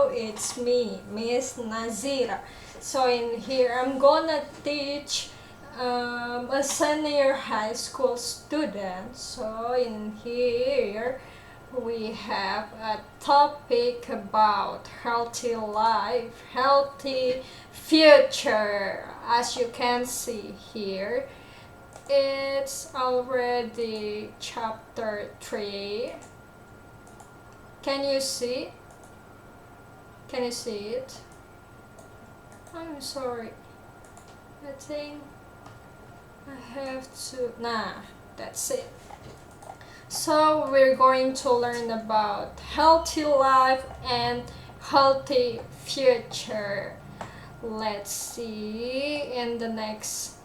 Hello, it's me, Miss Nazira. So in here, I'm gonna teach a senior high school student. So in here, we have a topic about healthy life, healthy future. As you can see here, it's already chapter 3. Can you see? Can you see it? I'm sorry. I think I have to. Nah, that's it. So we're going to learn about healthy life and healthy future. Let's see. In the next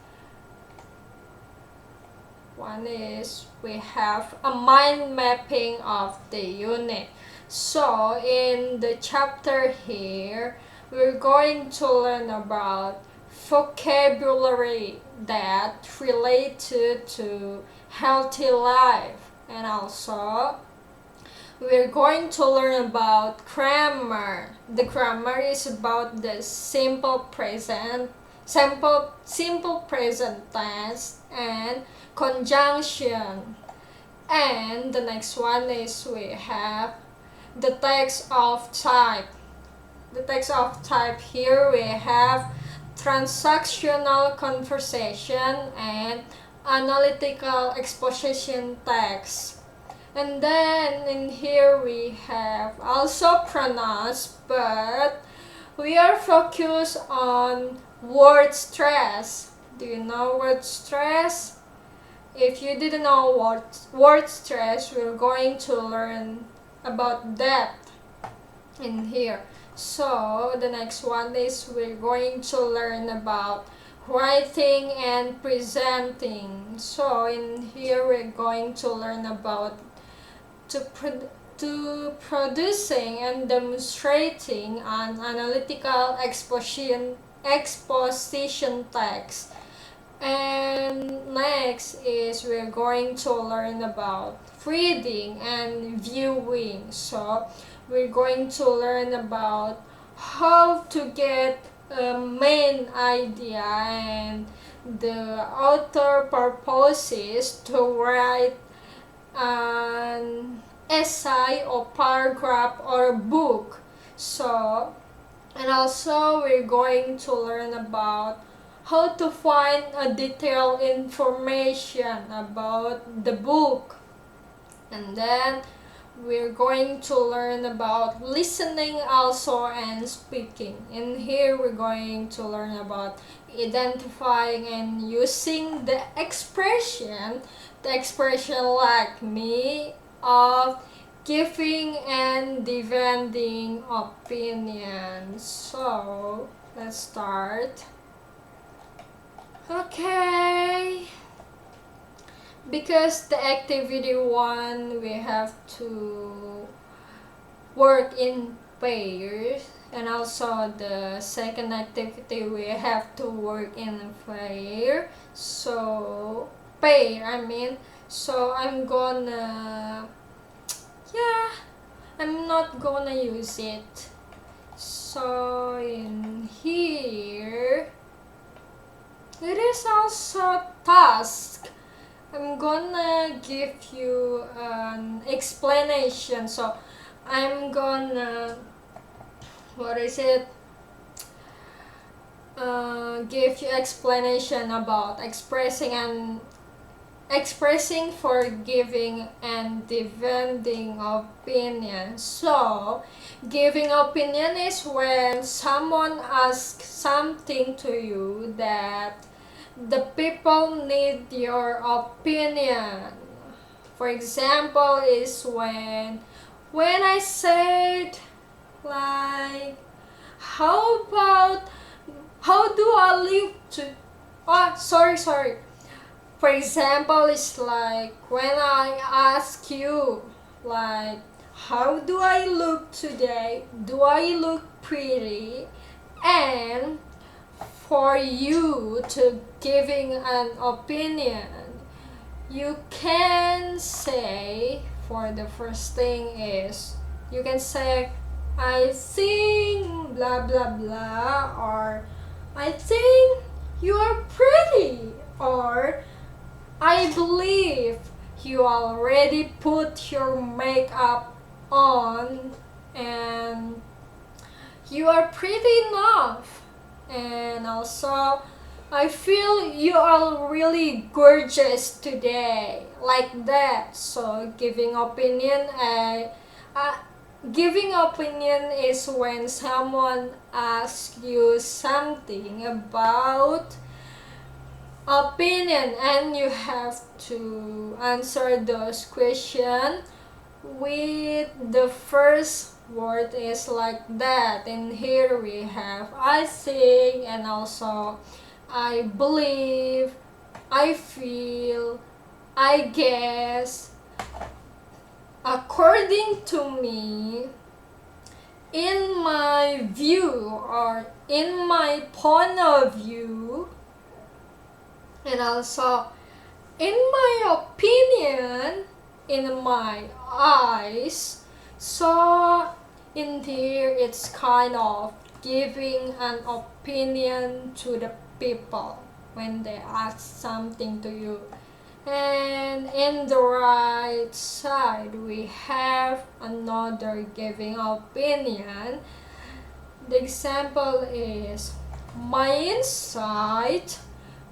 one is we have a mind mapping of the unit. So in the chapter here, we're going to learn about vocabulary that related to healthy life, and also we're going to learn about grammar. The grammar is about the simple present tense and conjunction. And the next one is we have the text of type. The text of type here we have transactional conversation and analytical exposition text. And then in here we have also pronouns, but we are focused on word stress. Do you know word stress? If you didn't know word stress, we're going to learn about that in here. So the next one is we're going to learn about writing and presenting. So in here we're going to learn about to producing and demonstrating an analytical exposition text. And next is we're going to learn about reading and viewing. So we're going to learn about how to get a main idea and the author purposes to write an essay or paragraph or book. So, and also we're going to learn about how to find a detailed information about the book. And then we're going to learn about listening also and speaking. In here we're going to learn about identifying and using the expression like me of giving and defending opinions. So let's start. Okay, because the activity 1 we have to work in pairs, and also the second activity we have to work in pair. So so I'm not gonna use it. So in here it is also task. I'm gonna give you an explanation. So I'm gonna give you explanation about expressing, forgiving, and defending opinion. So giving opinion is when someone asks something to you that the people need your opinion. For example, is when I said like, how do I live to sorry. For example, it's like when I ask you like, how do I look today? Do I look pretty? And for you to giving an opinion, you can say, for the first thing is, you can say I think blah blah blah, or I think you are pretty, or I believe you already put your makeup on and you are pretty enough. And also, I feel you are really gorgeous today, like that. So uh, giving opinion is when someone asks you something about opinion and you have to answer those questions with the first word is like that. And here we have I think, and also I believe, I feel, I guess, according to me, in my view, or in my point of view, and also in my opinion, in my eyes. So in here it's kind of giving an opinion to the people when they ask something to you. And in the right side we have another giving opinion. The example is my insight,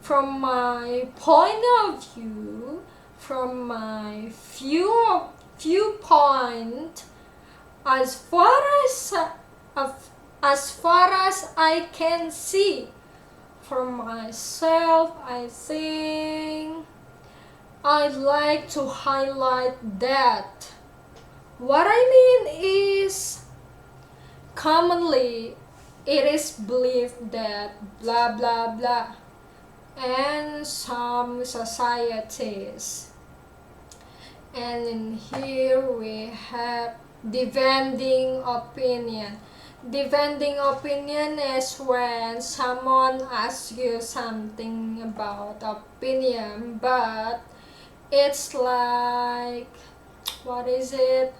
from my point of view, from my viewpoint, as far as I can see. For myself, I think I'd like to highlight that. What I mean is, commonly it is believed that blah blah blah, and some societies. And in here we have defending opinion. Defending opinion is when someone asks you something about opinion, but it's like, what is it?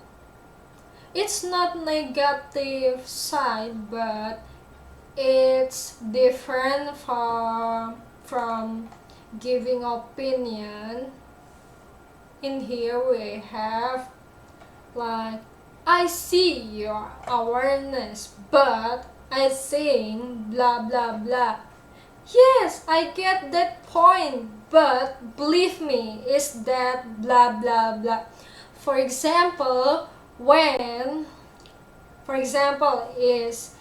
It's not negative side, but it's different from giving opinion. In here we have like, I see your awareness, but I think blah blah blah. Yes, I get that point, but believe me, is that blah blah blah. For example, when for example is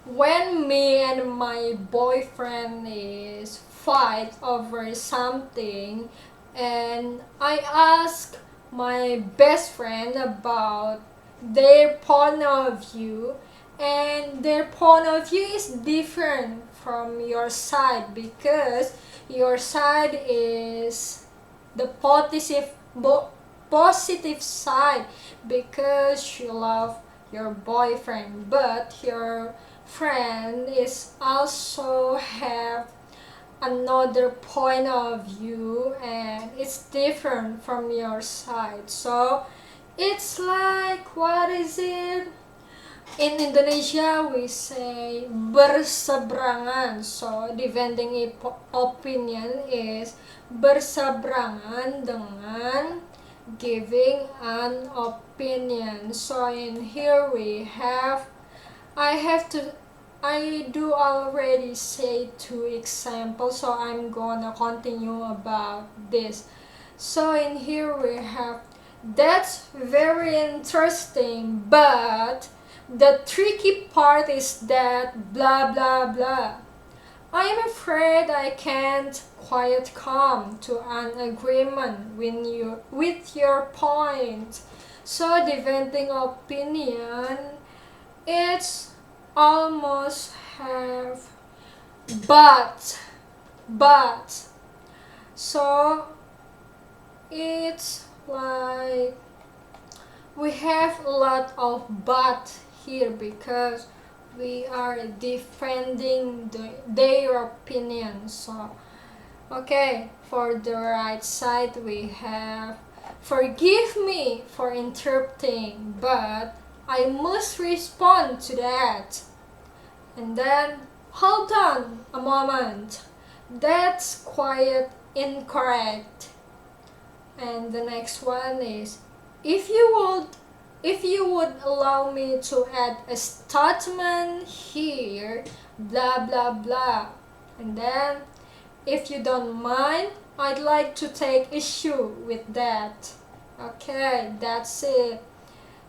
when me and my boyfriend is fight over something, and I ask my best friend about their point of view, and their point of view is different from your side, because your side is the positive side, because you love your boyfriend, but your friend is also have another point of view and it's different from your side. So it's like, what is it? In Indonesia we say berseberangan. So defending opinion is berseberangan dengan giving an opinion. So in here we have, I do already say 2 examples, so I'm gonna continue about this. So in here we have, that's very interesting, but the tricky part is that blah blah blah. I'm afraid I can't quite come to an agreement with your point. So defending opinion, it's almost have but so it's like we have a lot of but here, because we are defending their opinion. So okay, for the right side we have, forgive me for interrupting, but I must respond to that. And then, hold on a moment. That's quite incorrect. And the next one is, if you would allow me to add a statement here, blah blah blah. And then, if you don't mind, I'd like to take issue with that. Okay, that's it.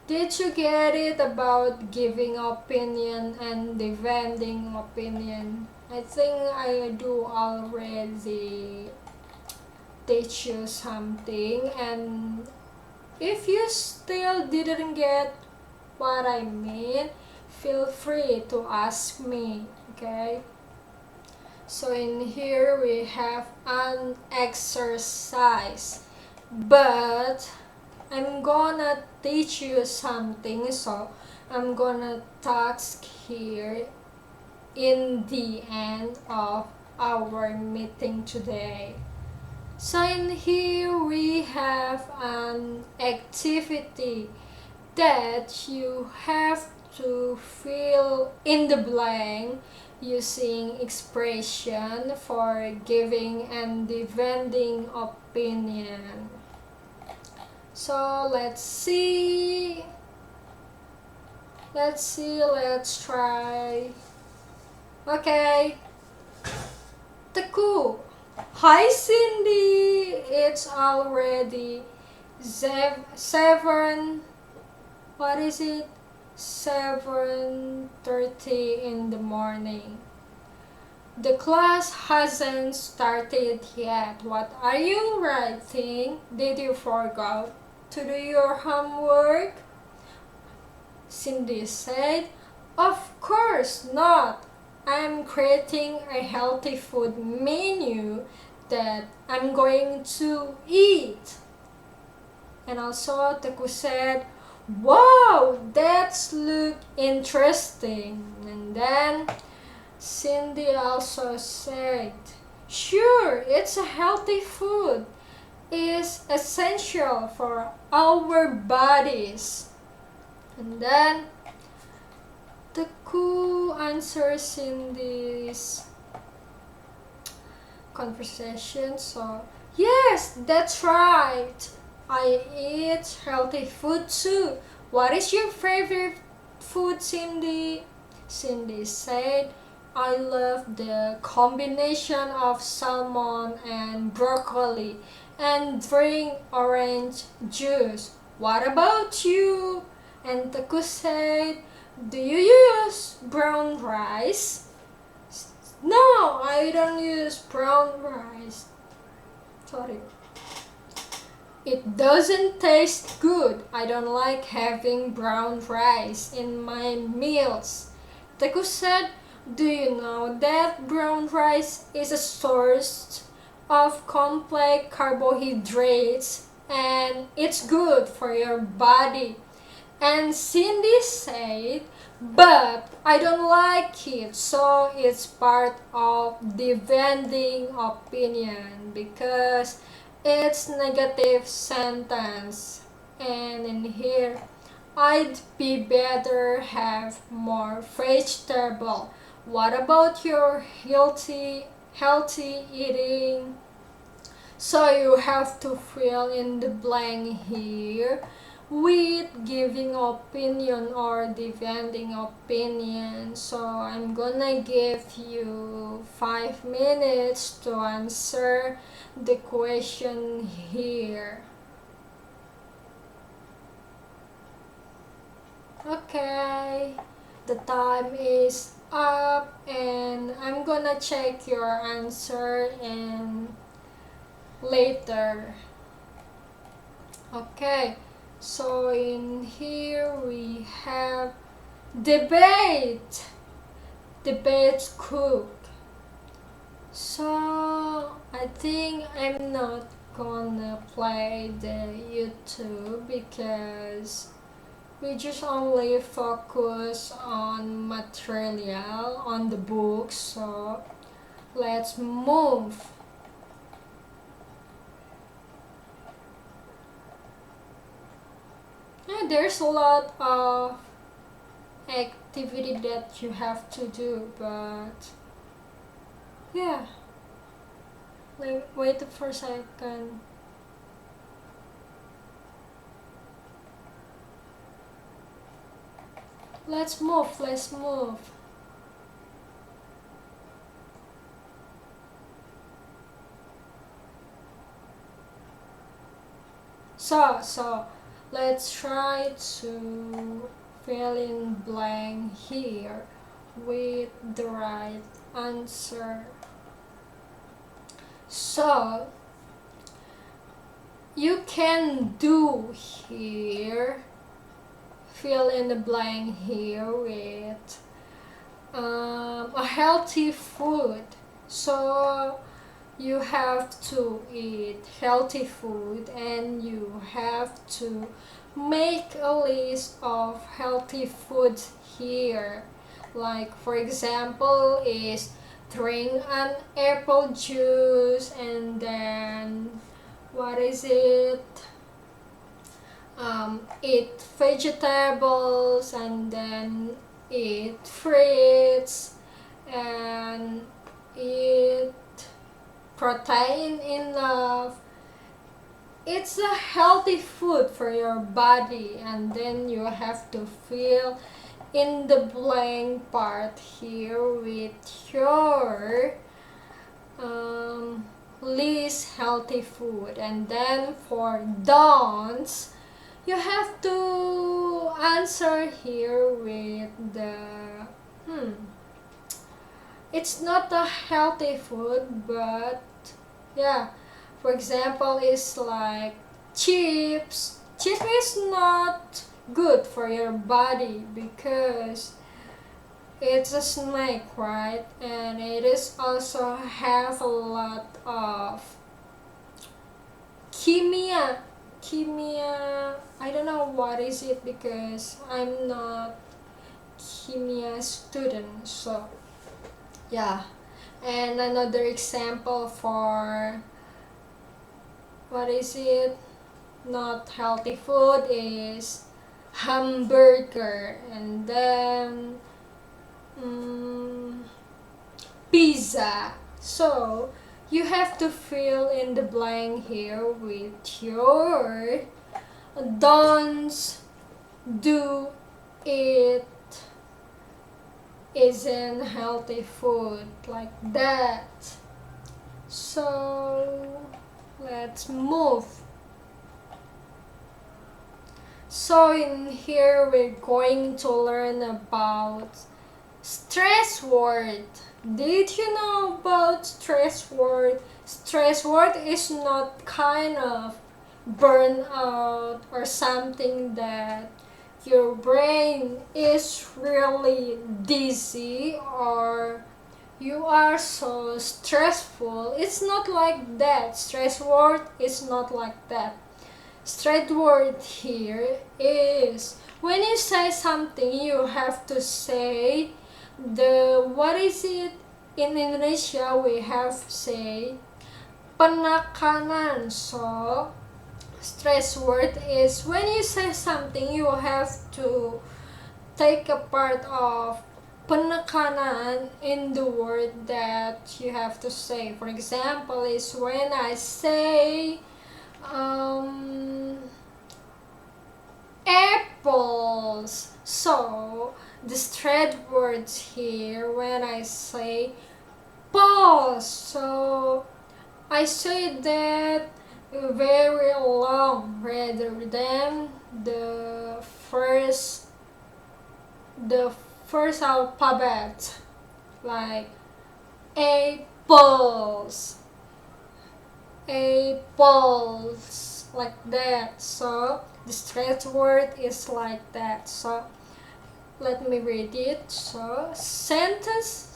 Did you get it about giving opinion and defending opinion? I think I do already teach you something, and if you still didn't get what I mean, feel free to ask me, okay? So in here we have an exercise, but I'm gonna teach you something, so I'm gonna task here in the end of our meeting today. So in here we have an activity that you have to fill in the blank using expression for giving and defending opinion. So let's try. Okay. Teku. Hi Cindy, it's already 7, what is it? 7:30 in the morning. The class hasn't started yet. What are you writing? Did you forget to do your homework? Cindy said, of course not. I'm creating a healthy food menu that I'm going to eat. And also Teku said, wow, that's look interesting. And then Cindy also said, sure, it's a healthy food. It's essential for our bodies. And then Teku answers Cindy's conversation. So, yes, that's right. I eat healthy food too. What is your favorite food, Cindy? Cindy said, I love the combination of salmon and broccoli and drink orange juice. What about you? And Teku said, do you use brown rice? No, I don't use brown rice. Sorry. It doesn't taste good. I don't like having brown rice in my meals. Teku said, do you know that brown rice is a source of complex carbohydrates and it's good for your body? And Cindy said, but I don't like it, so it's part of defending opinion because it's negative sentence. And in here, I'd be better have more vegetable. What about your healthy eating? So you have to fill in the blank here with giving opinion or defending opinion. So I'm gonna give you 5 minutes to answer the question here. Okay, the time is up and I'm gonna check your answer and later. Okay, so in here we have debate cook. So I think I'm not gonna play the YouTube because we just only focus on material on the book. So let's move. There's a lot of activity that you have to do, but yeah, like wait for a second. Let's move. So let's try to fill in blank here with the right answer. So you can do here, fill in the blank here with a healthy food. So you have to eat healthy food and you have to make a list of healthy foods here. Like for example is drink an apple juice, and then what is it, eat vegetables, and then eat fruits, and eat protein enough. It's a healthy food for your body, and then you have to fill in the blank part here with your least healthy food. And then for don'ts, you have to answer here with the it's not a healthy food, but yeah, for example it's like chips. Chips is not good for your body because it's a snack, right? And it is also have a lot of chemia. I don't know what is it because I'm not chemia student. So yeah. And another example for what is it, not healthy food is hamburger, and then pizza. So you have to fill in the blank here with your don'ts do it isn't healthy food, like that. So let's move. So in here we're going to learn about stress word. Did you know about stress word? Stress word is not kind of burnout or something that your brain is really dizzy or you are so stressful. It's not like that. Stress word is not like that. Straight word here is when you say something you have to say the what is it in Indonesia we have say penekanan. So stress word is when you say something you have to take a part of penekanan in the word that you have to say. For example is when I say apples. So the straight words here when I say pause. So I say that very long rather than the first alphabet, like apples, like that. So the straight word is like that. So let me read it. So sentence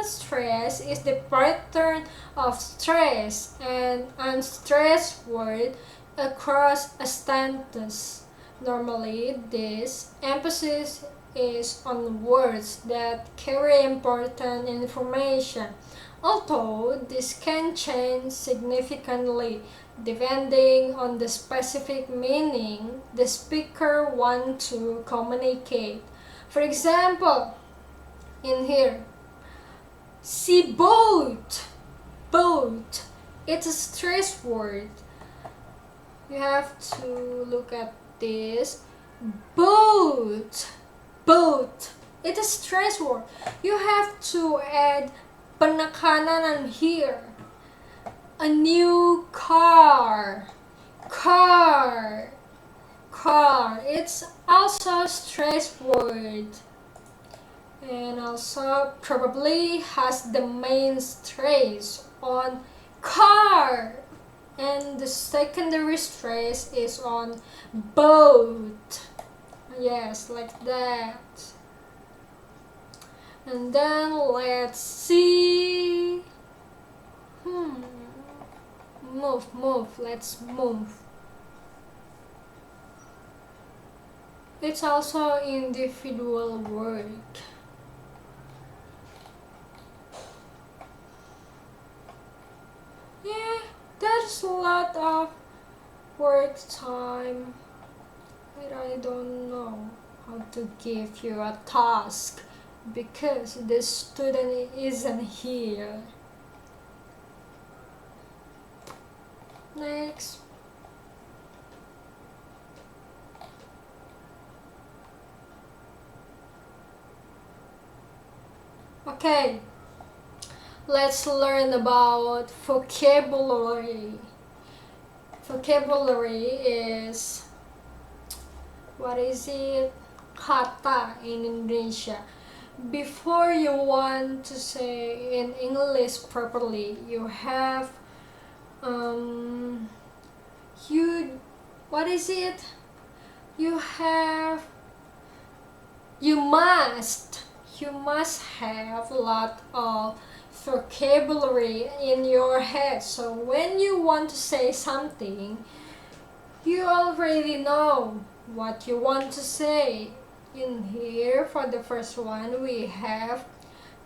stress is the pattern of stress and unstressed word across a sentence. Normally this emphasis is on words that carry important information, although this can change significantly depending on the specific meaning the speaker wants to communicate. For example, in here, see boat. Boat. It's a stress word. You have to look at this. Boat. Boat. It's a stress word. You have to add penekanan here. A new car. Car. Car. It's also a stress word. And also probably has the main stress on car. And the secondary stress is on boat. Yes, like that. And then let's see. Move. Let's move. It's also individual work. Yeah, there's a lot of work time, but I don't know how to give you a task because the student isn't here. Next. Okay, let's learn about vocabulary. Vocabulary is, what is it? Kata in Indonesia. Before you want to say in English properly, you have what is it? You must have a lot of vocabulary in your head. So when you want to say something, you already know what you want to say. In here, for the first one, we have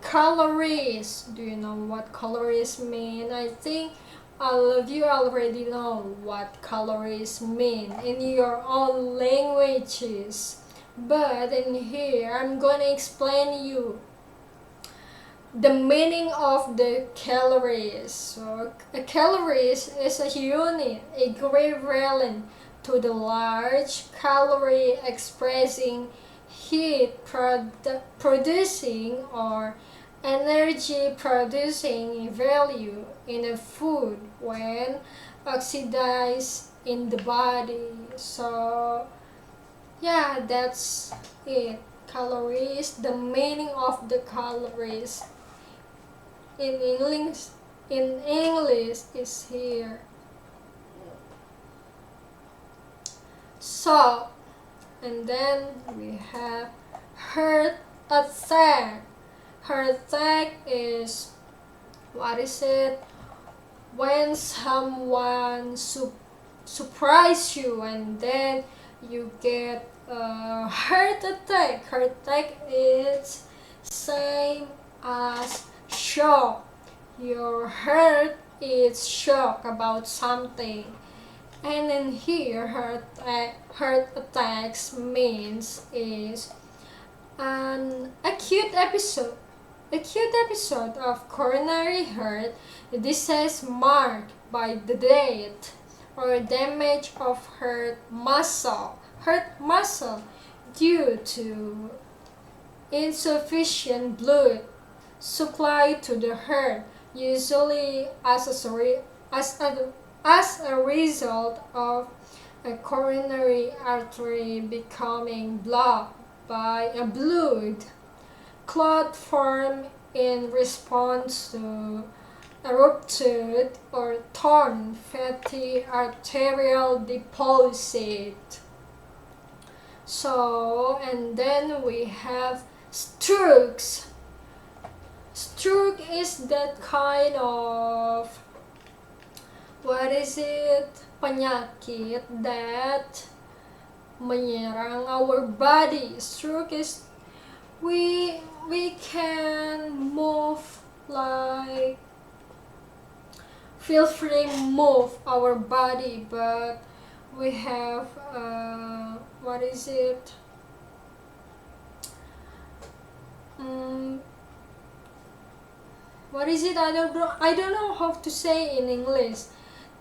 calories. Do you know what calories mean? I think all of you already know what calories mean in your own languages. But in here, I'm gonna explain you the meaning of the calories. So a calories is a unit equivalent to the large calorie expressing heat producing or energy producing value in a food when oxidized in the body. So yeah, that's it. Calories, the meaning of the calories in English is here. So, and then we have heart attack. Heart attack is, what is it? When someone surprise you and then you get a heart attack. Heart attack is same as shock. Your heart is shocked about something. And in here, heart attacks means is an acute episode of coronary heart disease marked by the death or damage of heart muscle due to insufficient blood supply to the heart, usually as a result of a coronary artery becoming blocked by a blood clot formed in response to a ruptured or torn fatty arterial deposit. So, and then we have strokes. Stroke is that kind of, what is it? Penyakit that menyerang our body. Stroke is we can move like feel free move our body, but we have what is it? what is it? I don't know how to say in English.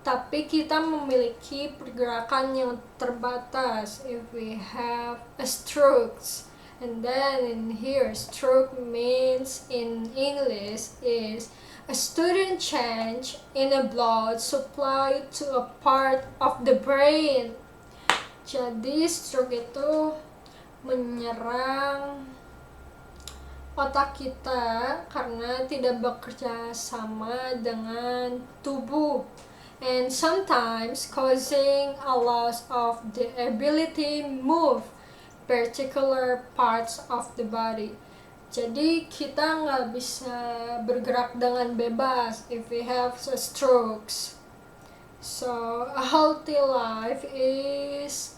Tapi kita memiliki pergerakan yang terbatas if we have a strokes. And then in here, stroke means in English is a sudden change in a blood supply to a part of the brain. Jadi stroke itu menyerang otak kita karena tidak bekerja sama dengan tubuh, and sometimes causing a loss of the ability move particular parts of the body. Jadi kita nggak bisa bergerak dengan bebas if we have strokes. So a healthy life is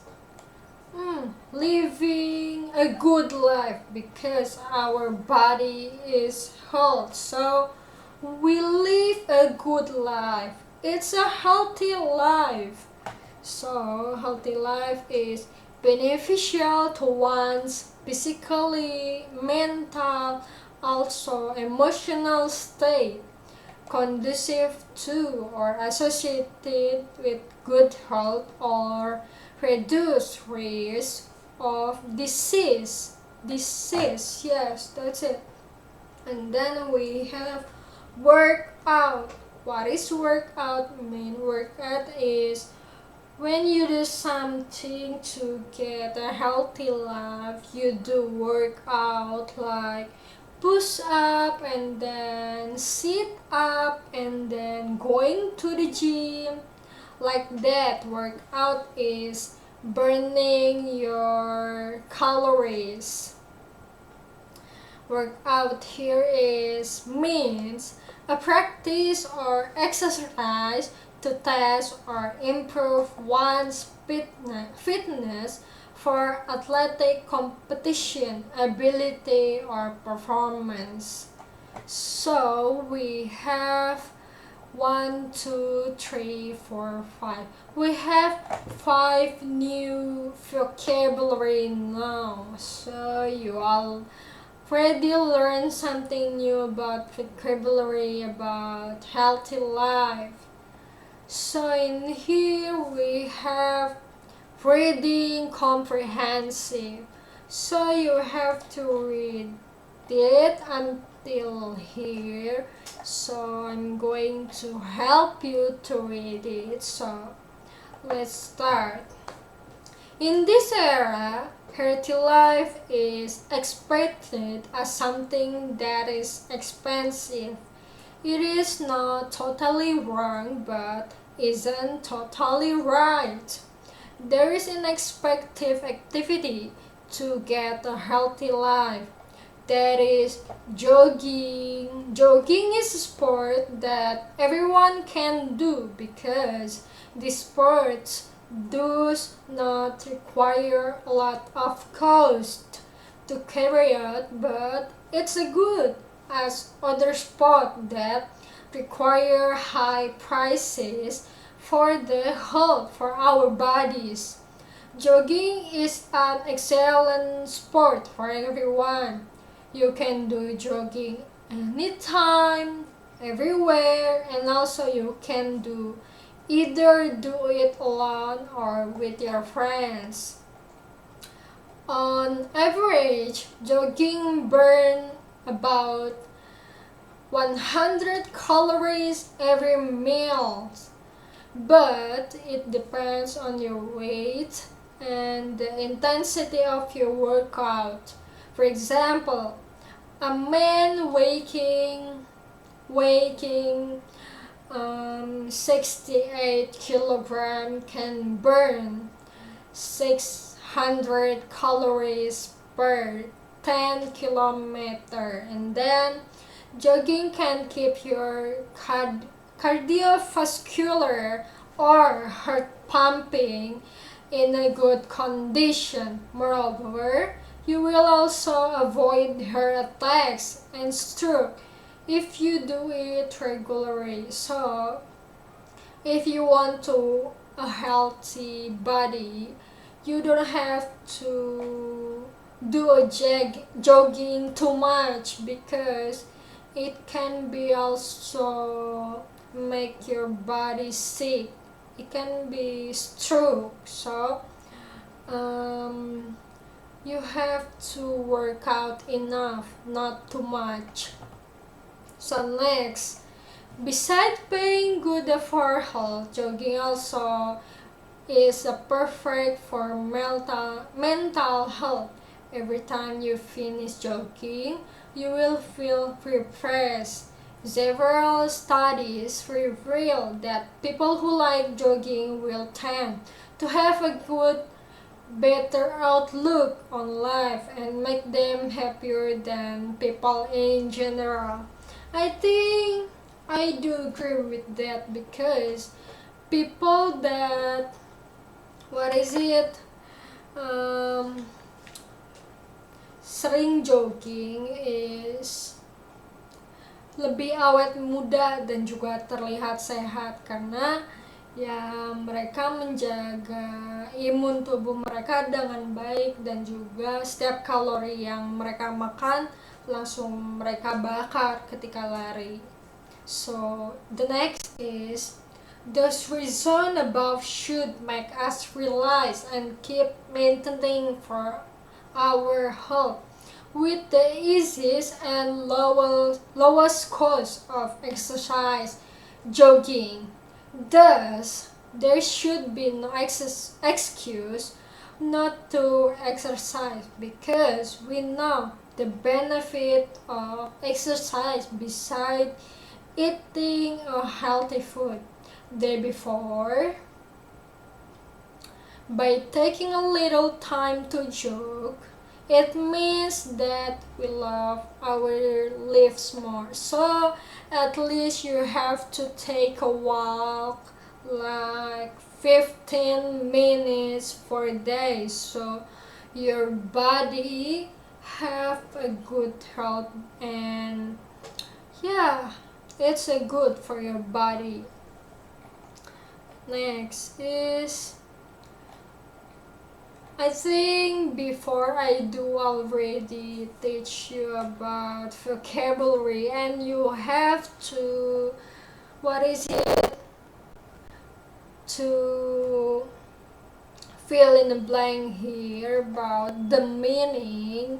living a good life because our body is health. So we live a good life. It's a healthy life. So healthy life is beneficial to one's physically, mental, also emotional state, conducive to or associated with good health or reduce risk of disease. Yes, that's it. And then we have workout. What is workout mean? Workout is when you do something to get a healthy life. You do workout like push up and then sit up and then going to the gym. Like that, workout is burning your calories. Workout here is means a practice or exercise to test or improve one's fitness for athletic competition, ability, or performance. So we have 1, 2, 3, 4, 5. We have 5 new vocabulary now. So you already learned something new about vocabulary about healthy life. So in here we have reading comprehensive. So you have to read it until here. So I'm going to help you to read it. So let's start. In this era, healthy life is expected as something that is expensive. It is not totally wrong, but isn't totally right. There is an expected activity to get a healthy life. That is jogging. Jogging is a sport that everyone can do because these sports does not require a lot of cost to carry out, but it's a good as other sports that require high prices for the health for our bodies. Jogging is an excellent sport for everyone. You can do jogging anytime, everywhere, and also you can either do it alone or with your friends. On average, jogging burns about 100 calories every meal, but it depends on your weight and the intensity of your workout. For example, a man weighing 68 kilograms can burn 600 calories per 10 kilometers, and then jogging can keep your cardiovascular or heart pumping in a good condition. Moreover, you will also avoid heart attacks and stroke if you do it regularly. So, if you want a healthy body, you don't have to do a jogging too much, because it can be also make your body sick. It can be stroke. So you have to work out enough, not too much. So next, besides being good for health, jogging also is a perfect for mental health. Every time you finish jogging, you will feel refreshed. Several studies reveal that people who like jogging will tend to have a better outlook on life and make them happier than people in general. I think I do agree with that, because people that what is it sering jogging is lebih awet muda dan juga terlihat sehat, karena ya mereka menjaga imun tubuh mereka dengan baik, dan juga setiap kalori yang mereka makan langsung mereka bakar ketika lari. So the next is, those reasons above should make us realize and keep maintaining for our health with the easiest and lowest cost of exercise, jogging. Thus, there should be no excuse not to exercise, because we know the benefit of exercise beside eating a healthy food day before. By taking a little time to jog, it means that we love our lives more. So at least you have to take a walk like 15 minutes for a day, so your body have a good health, and yeah, it's a good for your body. Next is, I think before I do already teach you about vocabulary, and you have to, what is it, to fill in the blank here about the meaning.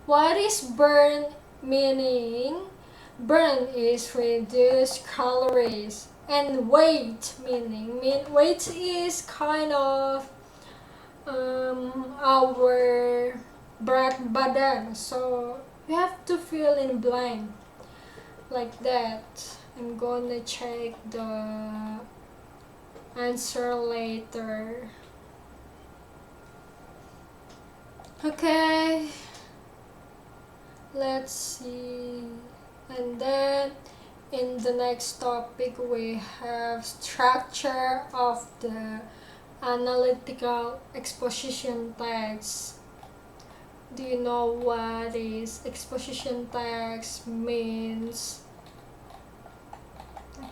What is burn meaning? Burn is reduce calories, and weight meaning weight is kind of our berat badan, so you have to fill in blank like that. I'm gonna check the answer later. Okay, let's see. And then in the next topic we have structure of the analytical exposition text. Do you know what is exposition text means?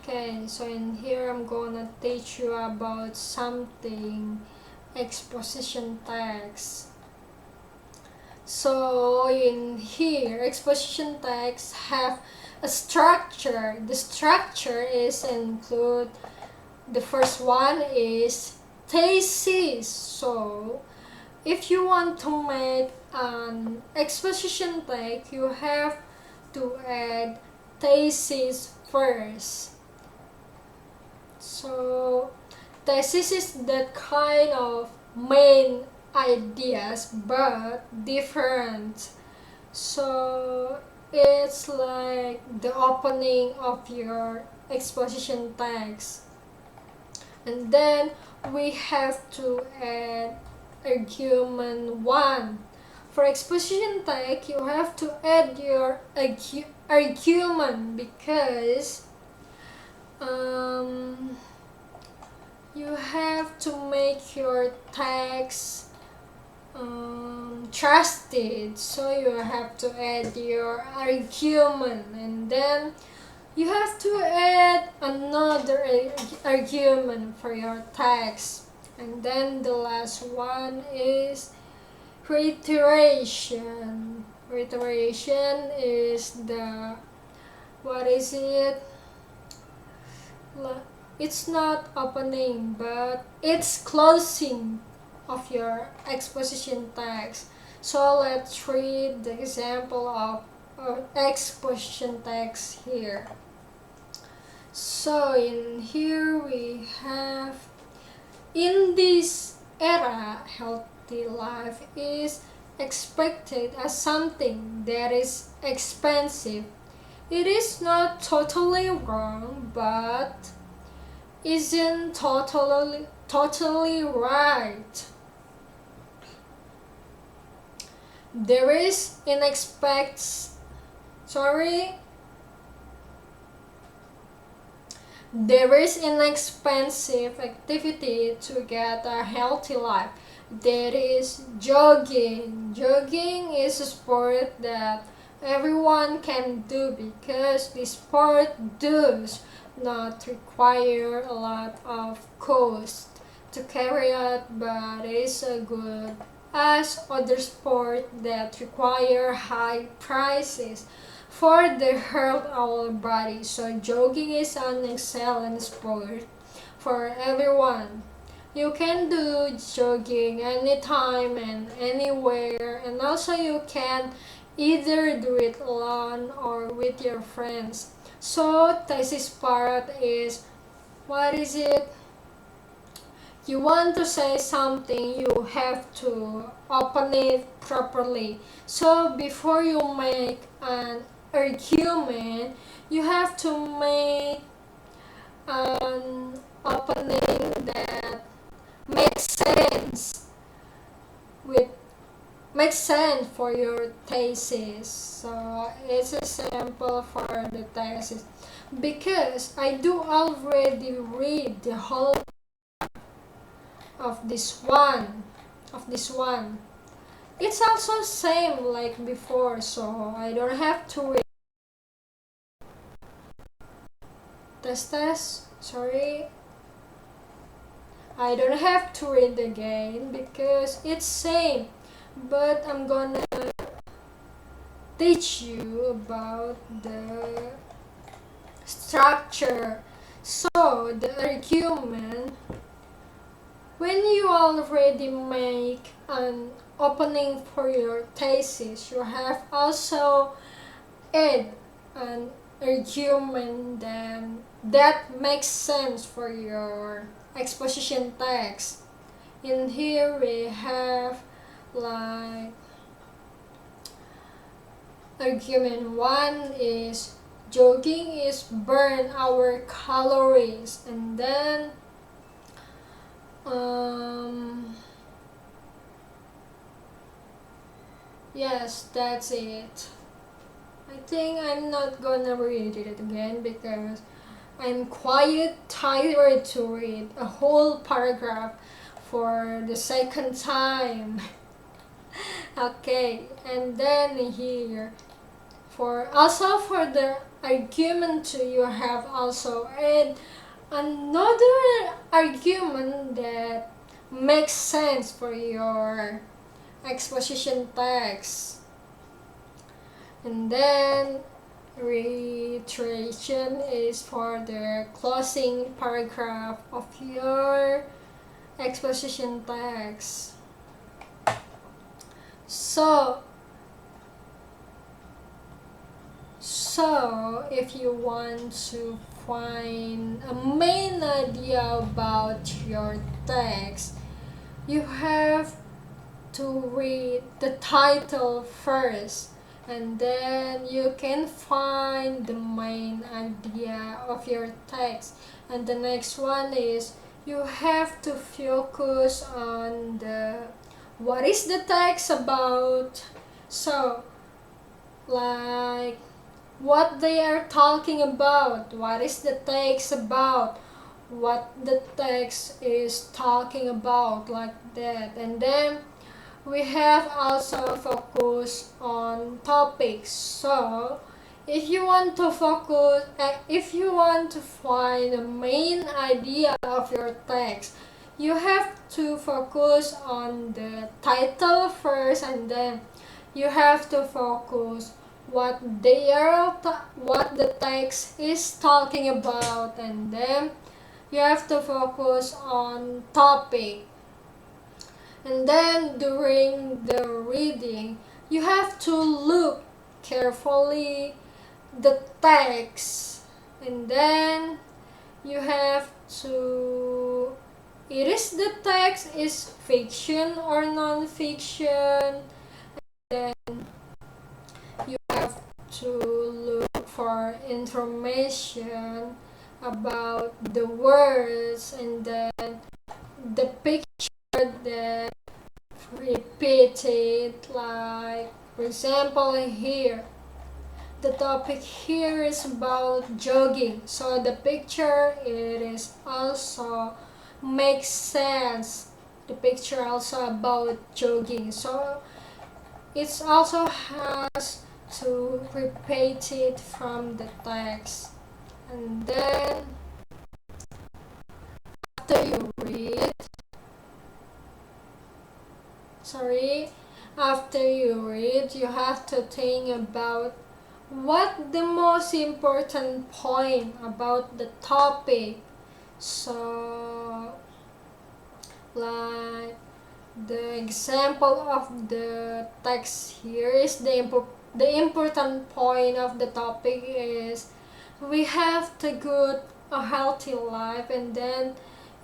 Okay, so in here I'm gonna teach you about something exposition text. So in here, exposition texts have a structure. The structure is include, the first one is thesis. So if you want to make an exposition text, you have to add thesis first. So thesis is that kind of main ideas but different. So it's like the opening of your exposition text. And then we have to add argument 1. For exposition text, you have to add your argument, because you have to make your text trusted, so you have to add your argument, and then you have to add another argument for your text. And then the last one is Reiteration. Reiteration is what is it? It's not opening, but it's closing of your exposition text. So let's read the example of exposition text here. So in here we have, in this era, healthy life is expected as something that is expensive. It is not totally wrong, but isn't totally right. There is inexpensive activity to get a healthy life. That is jogging. Jogging is a sport that everyone can do because this sport does not require a lot of cost to carry out, but is a good as other sports that require high prices for the health of our body. So jogging is an excellent sport for everyone. You can do jogging anytime and anywhere, and also you can either do it alone or with your friends. So thesis part is, what is it? You want to say something, you have to open it properly. So before you make an argument, you have to make an opening that makes sense for your thesis. So it's a sample for the thesis, because I do already read the whole of this one. It's also same like before, so I don't have to read. Test. Sorry. I don't have to read again because it's same. But I'm gonna teach you about the structure. So the argument, when you already make an opening for your thesis, you have also add an argument that makes sense for your exposition text. In here we have like argument 1 is jogging is burn our calories, and then yes, that's it. I think I'm not gonna read it again because I'm quite tired to read a whole paragraph for the second time. Okay, and then here for the argument 2, you have also add another argument that makes sense for your exposition text. And then reiteration is for the closing paragraph of your exposition text. So if you want to find a main idea about your text, you have to read the title first, and then you can find the main idea of your text. And the next one is you have to focus on what is the text about. So like what they are talking about, what is the text about, what the text is talking about, like that. And then we have also focus on topics. So if you want to find the main idea of your text, you have to focus on the title first, and then you have to focus what what the text is talking about, and then you have to focus on topic. And then during the reading, you have to look carefully the text, and then you have to, it is the text is fiction or non-fiction. Then you have to look for information about the words, and then the picture that repeated, like for example here the topic here is about jogging, so the picture it is also makes sense, the picture also about jogging, so it also has to repeat it from the text. And then after you read after you read, you have to think about what the most important point about the topic. So like the example of the text here is the important point of the topic is we have to good a healthy life, and then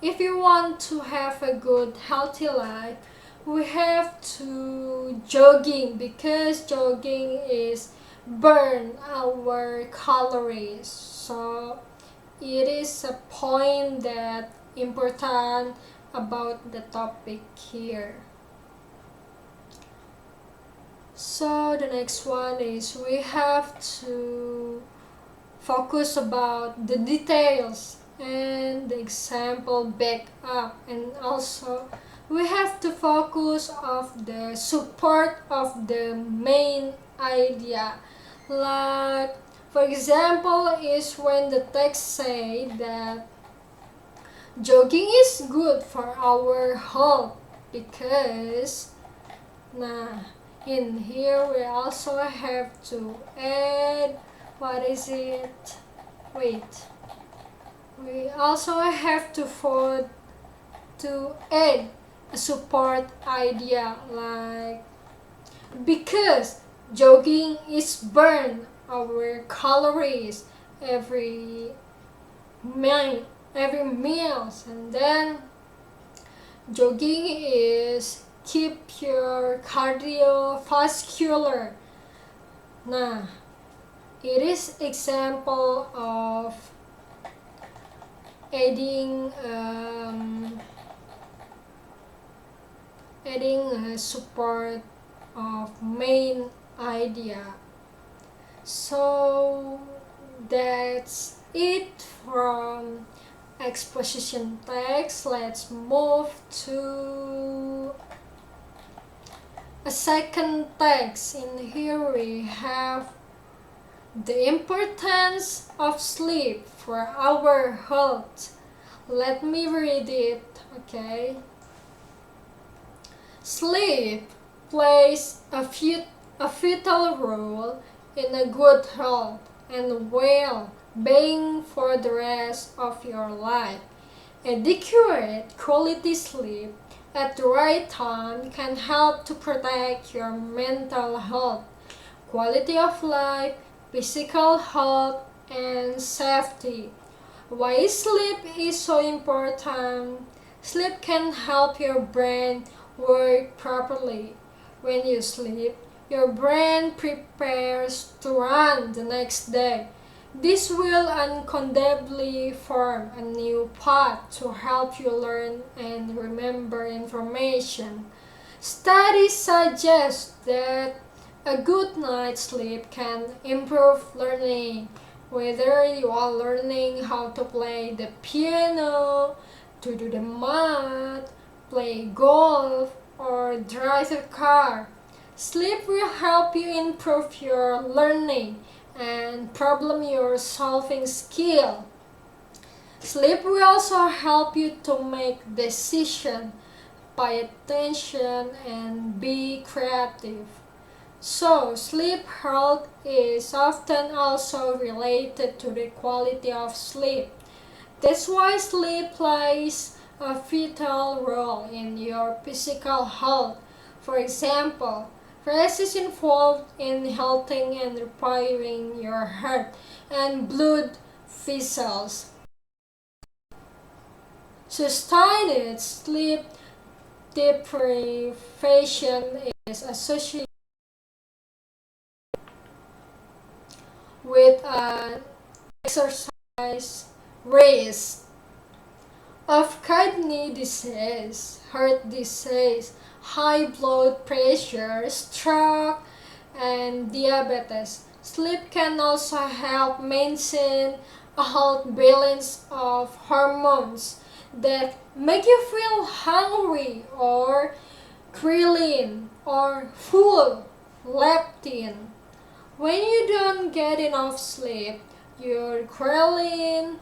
if you want to have a good healthy life, we have to jogging, because jogging is burn our calories, so it is a point that important about the topic here. So the next one is we have to focus about the details and the example back up, and also we have to focus of the support of the main idea. Like for example is when the text say that jogging is good for our health, because in here we also have to add, what is it, wait, we also have to add a support idea, like because jogging is burn our calories every meals, and then jogging is keep your cardiovascular. It is example of adding a support of main idea. So that's it from exposition text. Let's move to a second text. In here we have the importance of sleep for our health. Let me read it, okay? Sleep plays a vital role in a good health and well-being for the rest of your life. Adequate quality sleep at the right time can help to protect your mental health, quality of life, physical health, and safety. Why sleep is so important? Sleep can help your brain work properly. When you sleep, your brain prepares to run the next day. This will unconditionally form a new path to help you learn and remember information. Studies suggest that a good night's sleep can improve learning, whether you are learning how to play the piano, to do the math, play golf, or drive a car. Sleep will help you improve your learning and problem your solving skill. Sleep will also help you to make decisions, pay attention, and be creative. So, sleep health is often also related to the quality of sleep. That's why sleep plays a vital role in your physical health. For example, rest is involved in healthing and repairing your heart and blood vessels. Sustained sleep deprivation is associated with an exercise risk of kidney disease, heart disease, high blood pressure, stroke, and diabetes. Sleep can also help maintain a healthy balance of hormones that make you feel hungry or ghrelin or full leptin. When you don't get enough sleep, your ghrelin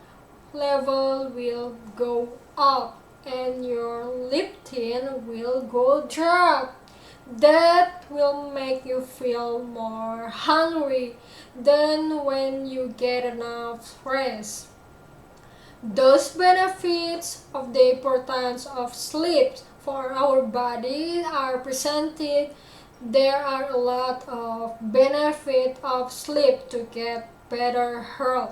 level will go up and your leptin will go drop. That will make you feel more hungry than when you get enough rest. Those benefits of the importance of sleep for our body are presented. There are a lot of benefits of sleep to get better health,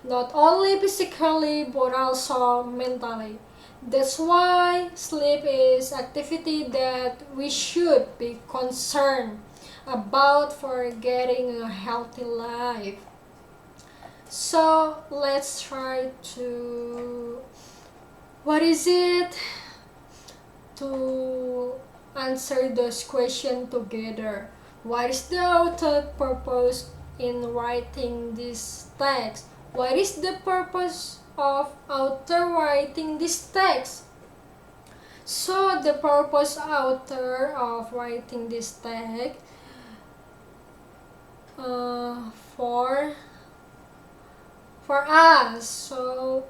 not only physically but also mentally. That's why sleep is activity that we should be concerned about for getting a healthy life. So let's try to what is it to answer those questions together. What is the author purpose in writing this text? What is the purpose of author writing this text? So the purpose author of writing this text for us. So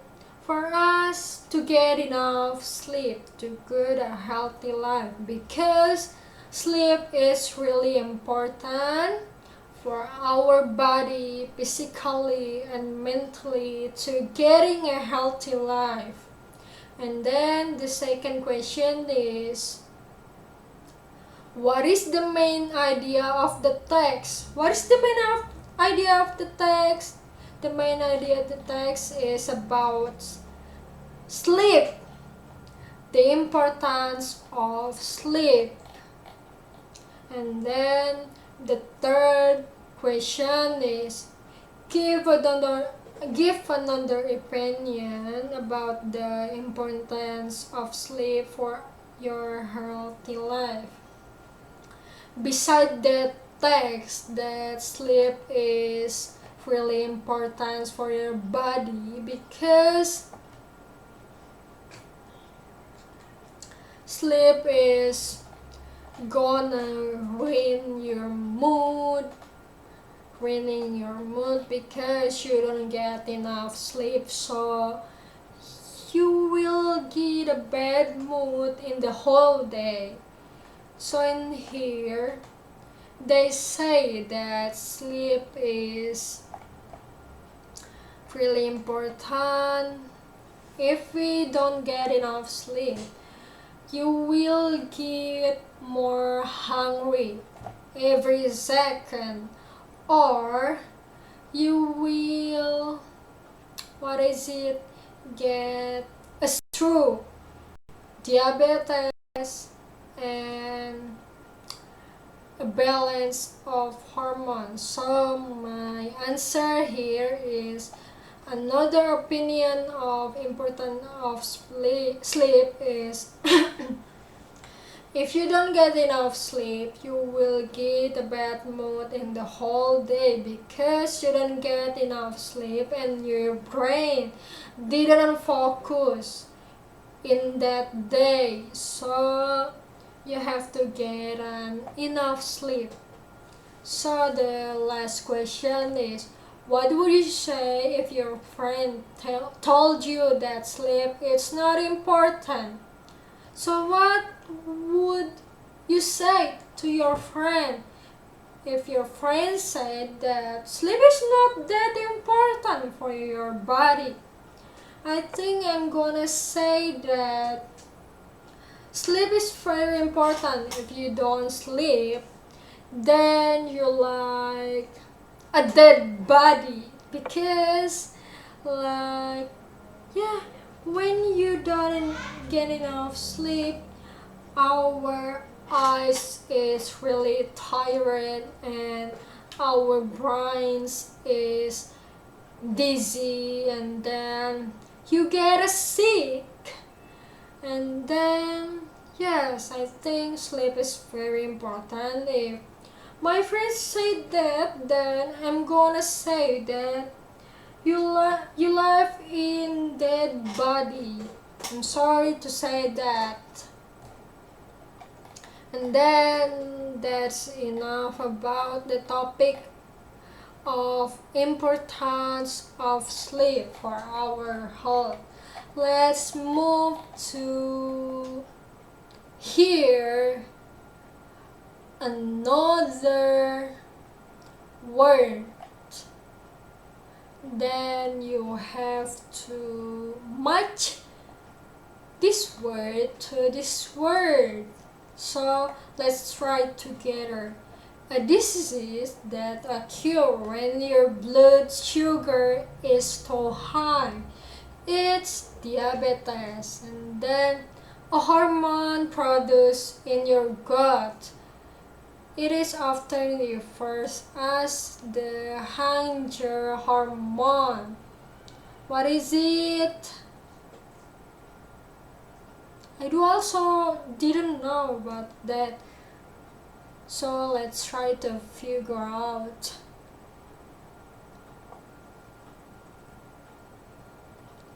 for us to get enough sleep to good a healthy life, because sleep is really important for our body physically and mentally to getting a healthy life. And then the second question is, what is the main idea of the text? What is the main idea of the text? The main idea of the text is about sleep, the importance of sleep. And then the third question is, give another opinion about the importance of sleep for your healthy life. Beside that text, that sleep is really important for your body because sleep is gonna ruining your mood because you don't get enough sleep, so you will get a bad mood in the whole day. So in here they say that sleep is really important. If we don't get enough sleep, you will get more hungry every second, or you will get a stroke, diabetes, and a balance of hormones. So my answer here is, another opinion of importance of sleep is if you don't get enough sleep, you will get a bad mood in the whole day because you don't get enough sleep and your brain didn't focus in that day. So you have to get enough sleep. So the last question is, What would you say if your friend told you that sleep is not important? So what would you say to your friend if your friend said that sleep is not that important for your body? I think I'm gonna say that sleep is very important. If you don't sleep, then you're like a dead body, because like, yeah, when you don't get enough sleep, our eyes is really tired and our brains is dizzy, and then you get sick. And then yes, I think sleep is very important. If my friends say that, then I'm gonna say that you live in dead body. I'm sorry to say that. And then that's enough about the topic of importance of sleep for our health. Let's move to here another word. Then you have to match this word to this word. So let's try together. A disease that occurs when your blood sugar is too high. It's diabetes, and then a hormone produced in your gut. It is often referred as the hunger hormone. What is it? I do also didn't know about that. So let's try to figure out.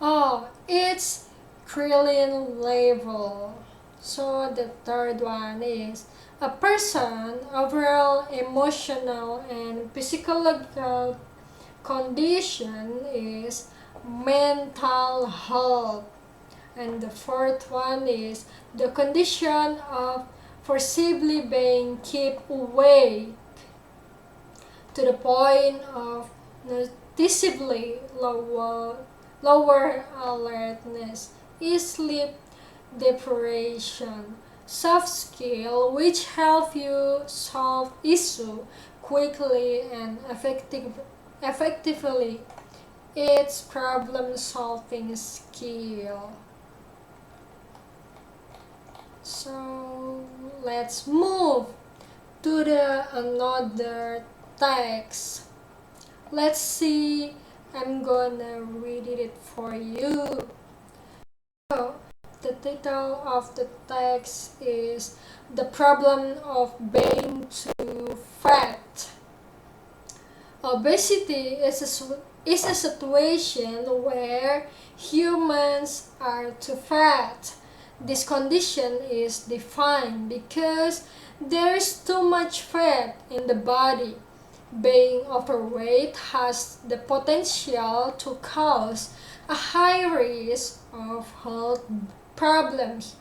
Oh, it's ghrelin level. So the third one is a person overall emotional and physiological condition is mental health. And the fourth one is the condition of forcibly being kept awake to the point of noticeably lower alertness is sleep deprivation. Soft skill which help you solve issue quickly and effectively. It's problem solving skill. So let's move to the another text. Let's see, I'm gonna read it for you. So, the title of the text is The Problem of Being Too Fat. Obesity is a situation where humans are too fat. This condition is defined because there is too much fat in the body. Being overweight has the potential to cause a high risk of health problems,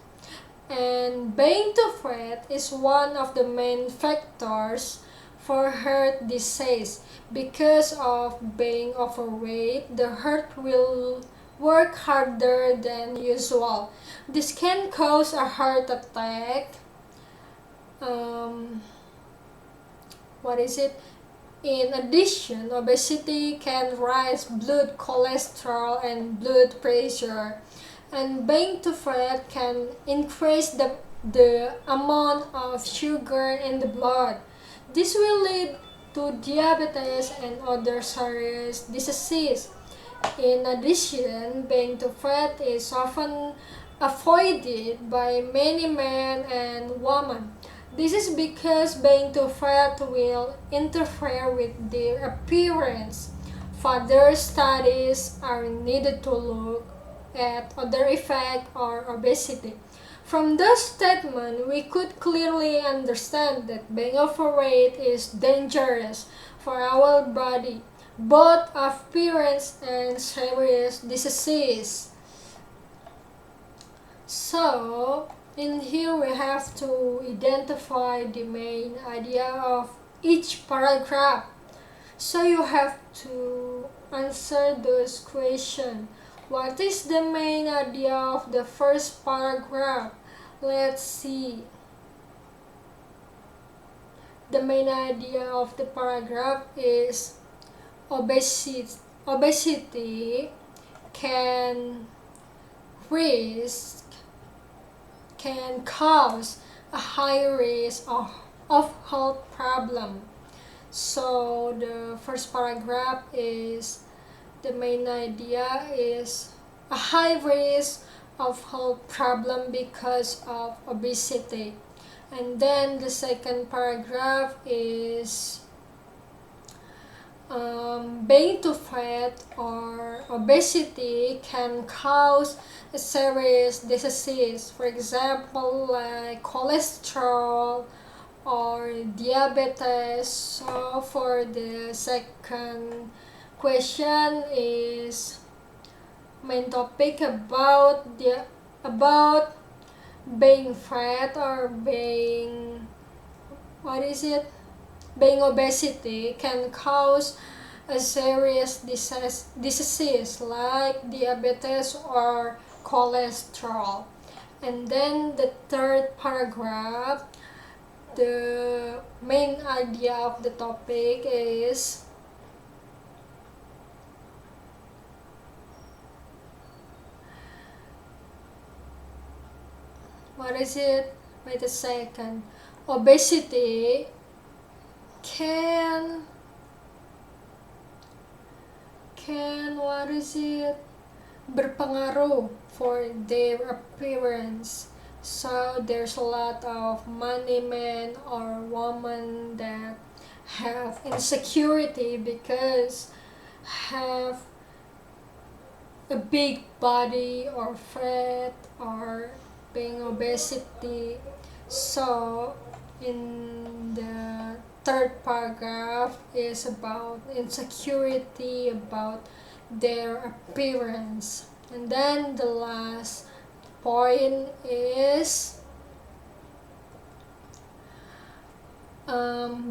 and being too fat is one of the main factors for heart disease. Because of being overweight, the heart will work harder than usual. This can cause a heart attack. What is it? In addition, obesity can raise blood cholesterol and blood pressure, and being too fat can increase the amount of sugar in the blood. This will lead to diabetes and other serious diseases. In addition, being too fat is often avoided by many men and women. This is because being too fat will interfere with their appearance. Further studies are needed to look at other effects of obesity. From those statements, we could clearly understand that being overweight is dangerous for our body. both appearance and serious diseases. So, in here we have to identify the main idea of each paragraph. So you have to answer those questions. What is the main idea of the first paragraph? Let's see. The main idea of the paragraph is obesity can risk can cause a high risk of health problem. So the first paragraph is the main idea is a high risk of health problem because of obesity. And then the second paragraph is being too fat or obesity can cause a serious diseases, for example like cholesterol or diabetes. So for the second question is main topic about being fat or being being obesity can cause a serious disease like diabetes or cholesterol. And then the third paragraph, the main idea of the topic is wait a second, obesity can berpengaruh for their appearance. So there's a lot of money men or women that have insecurity because have a big body or fat or being obesity. So in the third paragraph is about insecurity about their appearance. And then the last point is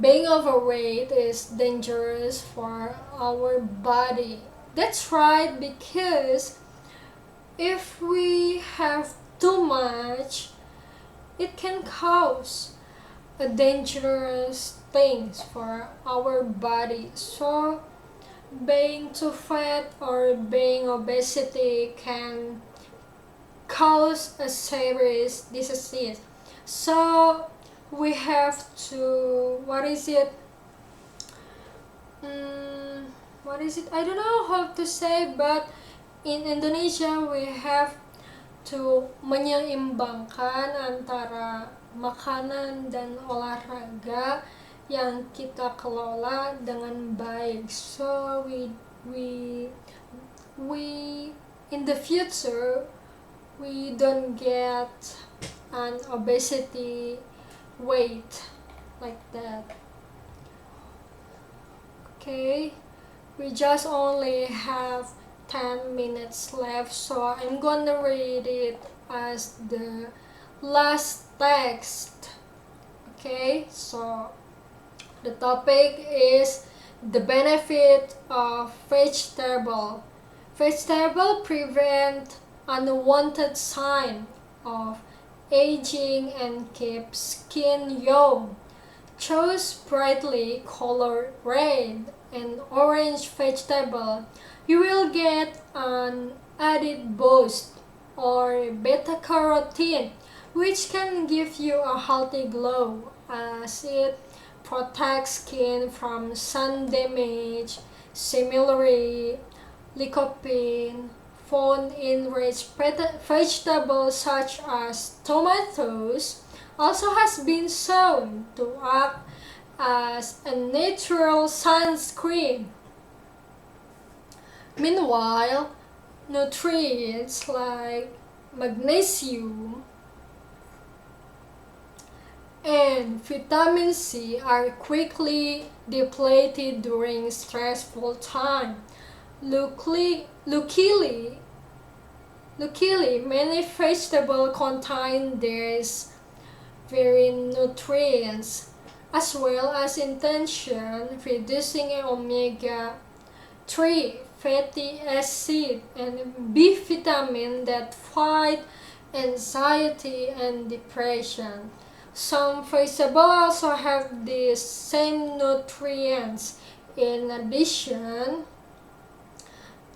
being overweight is dangerous for our body. That's right, because if we have too much, it can cause a dangerous things for our body. So being too fat or being obesity can cause a serious disease. So we have to I don't know how to say, but in Indonesia we have to menyeimbangkan antara makanan dan olahraga yang kita kelola dengan baik. So we in the future we don't get an obesity weight like that. Okay, we just only have 10 minutes left, so I'm gonna read it as the last text. Okay, so the topic is the benefit of vegetable. Vegetable prevent unwanted sign of aging and keep skin young. Choose brightly colored red and orange vegetable. You will get an added boost or beta carotene, which can give you a healthy glow as it protects skin from sun damage. Similarly, lycopene found in rich vegetables such as tomatoes also has been shown to act as a natural sunscreen. Meanwhile, nutrients like magnesium and vitamin C are quickly depleted during stressful time. Luckily, many vegetables contain these very nutrients, as well as intention reducing omega-3 fatty acid and B vitamin that fight anxiety and depression. Some vegetables also have these same nutrients. In addition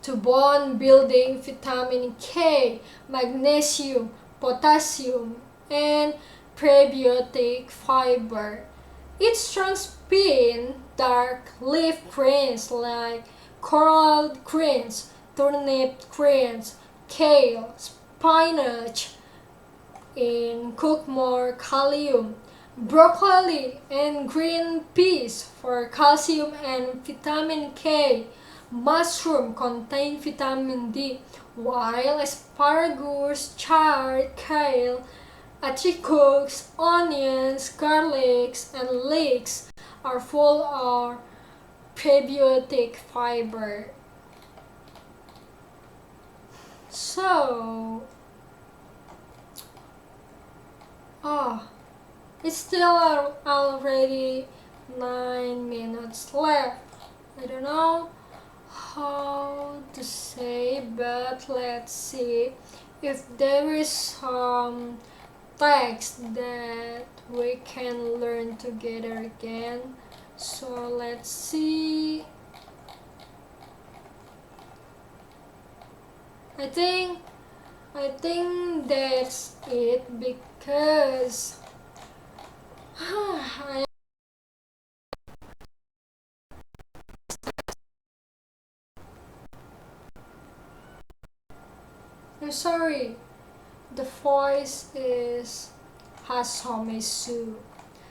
to bone building vitamin K, magnesium, potassium, and prebiotic fiber. Eat strong spin, dark leaf greens like coral greens, turnip greens, kale, spinach, and cook more calcium. Broccoli and green peas for calcium and vitamin K. Mushroom contain vitamin D, while asparagus, chard, kale, artichokes, onions, garlics, and leeks are full of prebiotic fiber. So, it's still already 9 minutes left. I don't know how to say, but let's see if there is some text that we can learn together again. So let's see. I think that's it because I'm sorry, the voice has some issue.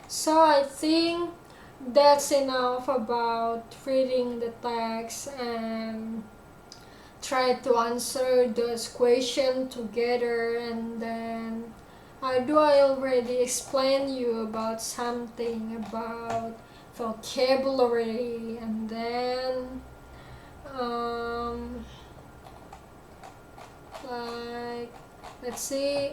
So I think that's enough about reading the text and try to answer those questions together, and then I already explain you about something about vocabulary, and then like let's see,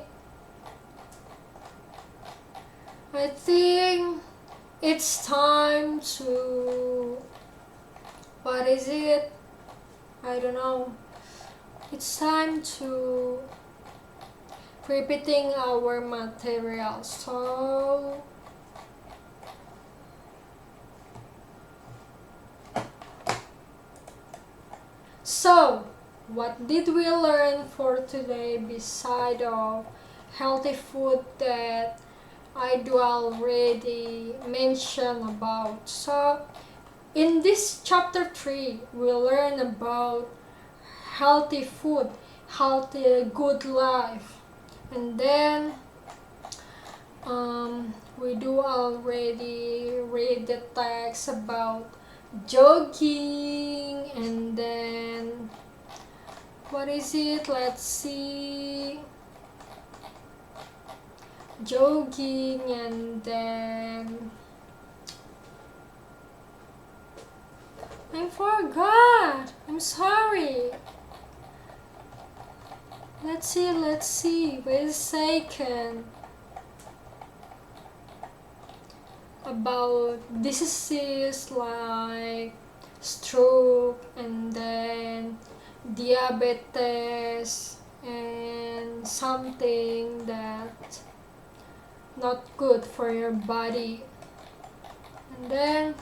I think it's time to, what is it? I don't know. It's time to repeating our material. So, what did we learn for today beside of healthy food that I do already mention about? So, in this chapter 3, we learn about healthy food, healthy good life, and then we do already read the text about jogging, and then what is it? Let's see. Jogging, and then I forgot. I'm sorry. Let's see. Wait a second. About diseases like stroke, and then diabetes, and something that not good for your body. And then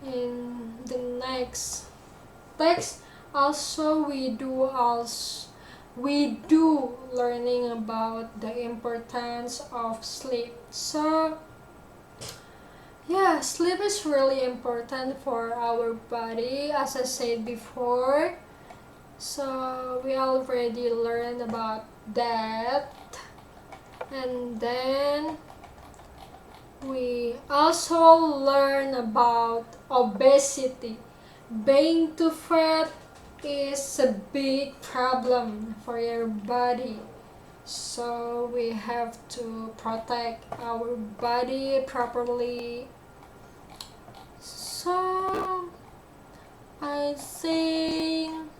in the next text also we do learning about the importance of sleep. So yeah, sleep is really important for our body, as I said before. So we already learned about that, and then we also learn about obesity. Being too fat is a big problem for your body. So we have to protect our body properly. So I think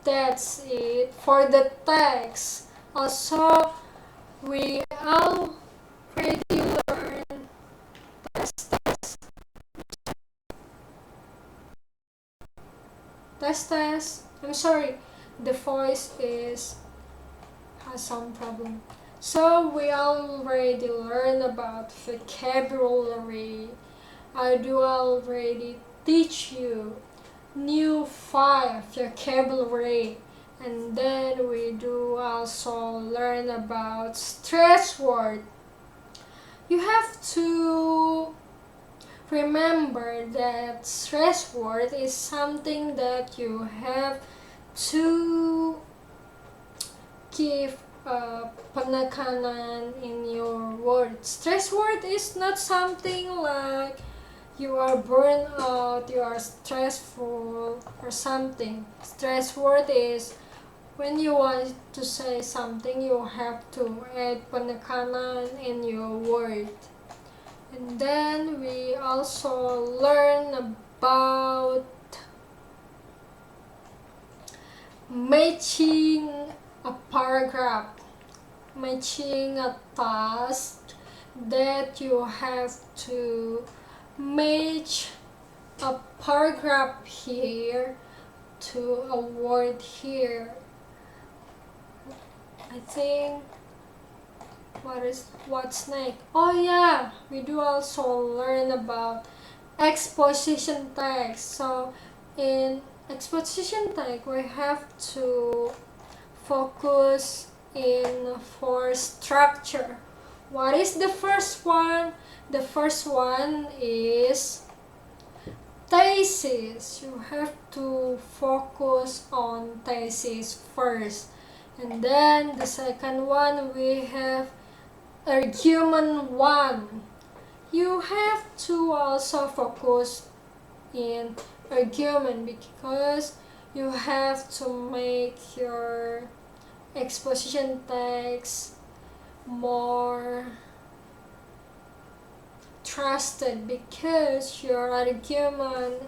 that's it for the text. Also, we already learned test. I'm sorry, the voice has some problem. So we already learned about vocabulary. I do already teach you new 5 vocabulary, and then we do also learn about stress word. You have to remember that stress word is something that you have to give a penekanan in your word. Stress word is not something like you are burned out, you are stressful or something. Stress word is when you want to say something, you have to add penekanan in your word. And then we also learn about matching a paragraph, matching a task that you have to match a paragraph here to a word here. I think what's next? Oh yeah, we do also learn about exposition text. So in exposition text we have to focus in for structure. What is the first one? The first one is thesis. You have to focus on thesis first. And then the second one we have argument 1. You have to also focus in argument because you have to make your exposition text more trusted because your argument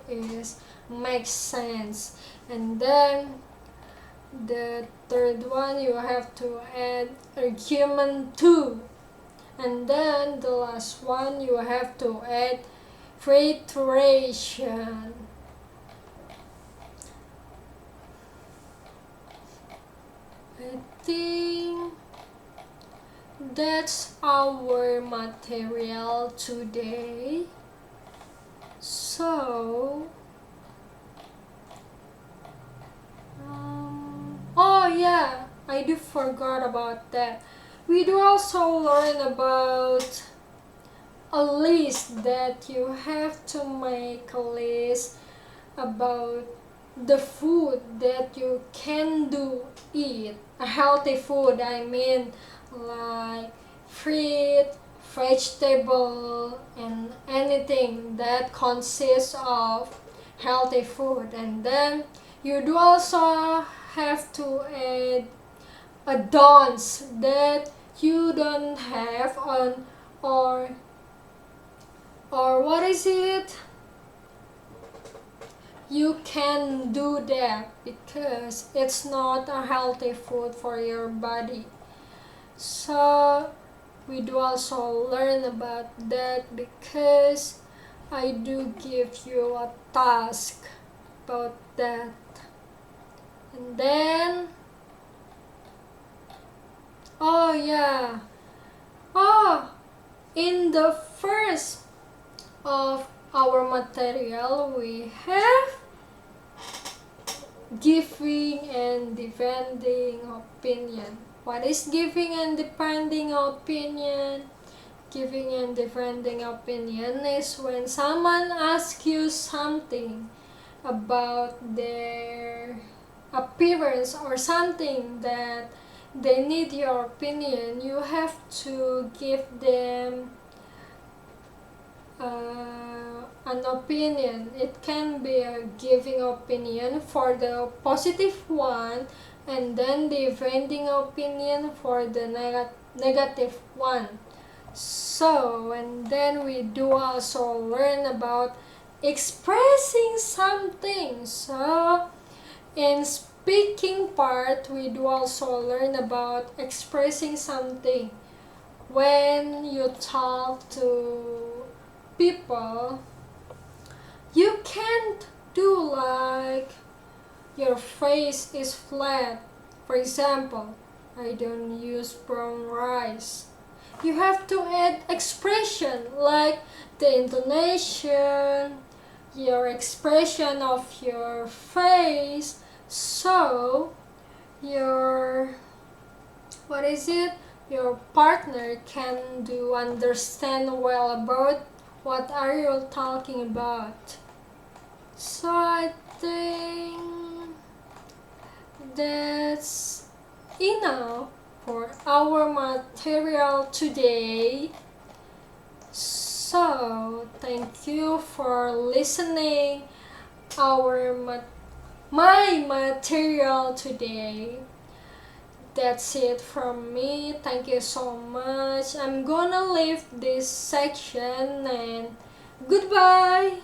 makes sense. And then the third one you have to add argument 2. And then the last one you have to add reiteration. I think that's our material today. So oh yeah, I do forgot about that. We do also learn about a list that you have to make a list about the food that you can do eat. A healthy food, I mean, like fruit, vegetable, and anything that consists of healthy food. And then you do also have to add a don'ts that you don't have on or what is it? You can do that because it's not a healthy food for your body. So we do also learn about that because I do give you a task about that. And then oh yeah, in the first of our material we have giving and defending opinion. What is giving and defending opinion? Giving and defending opinion is when someone asks you something about their appearance or something that they need your opinion, you have to give them an opinion. It can be a giving opinion for the positive one and then defending opinion for the negative one. So, and then we do also learn about expressing something. So, in speaking part, we do also learn about expressing something. When you talk to people, you can't do like your face is flat. For example, I don't use brown rice. You have to add expression like the intonation, your expression of your face, so your your partner can do understand well about what are you talking about. So I think that's enough for our material today. So thank you for listening our my material today. That's it from me. Thank you so much. I'm gonna leave this section and goodbye.